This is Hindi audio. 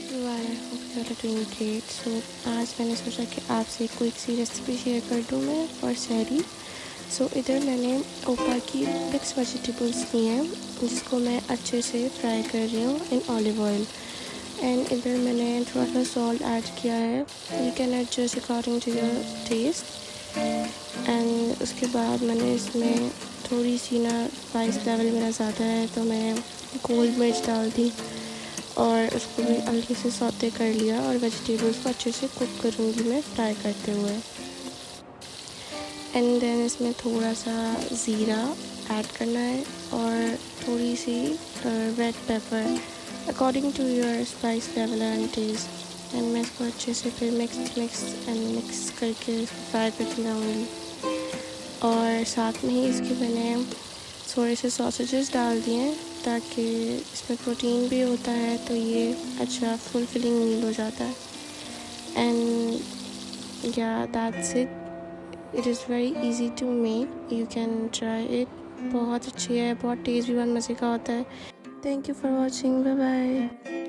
I hope you are doing great. So आज मैंने सोचा कि आपसे एक क्विक सी रेसिपी शेयर कर दूँ मैं और सहरी। सो इधर मैंने ओपा की मिक्स वेजिटेबल्स ली हैं जिसको मैं अच्छे से फ्राई कर रही हूँ इन ऑलिव ऑयल। एंड इधर मैंने थोड़ा सा सॉल्ट ऐड किया है, you can adjust according to your taste. And उसके बाद मैंने इसमें थोड़ी सी ना स्पाइस लेवल मेरा ज़्यादा है तो मैं गोल मिर्च डाल दी और उसको भी हल्के से सौते कर लिया और वेजिटेबल्स को अच्छे से कुक करूँगी मैं फ्राई करते हुए। एंड देन इसमें थोड़ा सा ज़ीरा ऐड करना है और थोड़ी सी red pepper according to your spice level and taste. And मैं इसको अच्छे से फिर मिक्स करके फ्राई करती रहूँगी। और साथ में ही इसके मैंने थोड़े से सॉसेजेस डाल दिए हैं ताकि इसमें प्रोटीन भी होता है तो ये अच्छा फुलफिलिंग मील हो जाता है। एंड या that's it is very easy to make, you can try it. बहुत अच्छी है, बहुत टेस्ट भी बहुत मज़े का होता है। Thank you for watching, bye bye.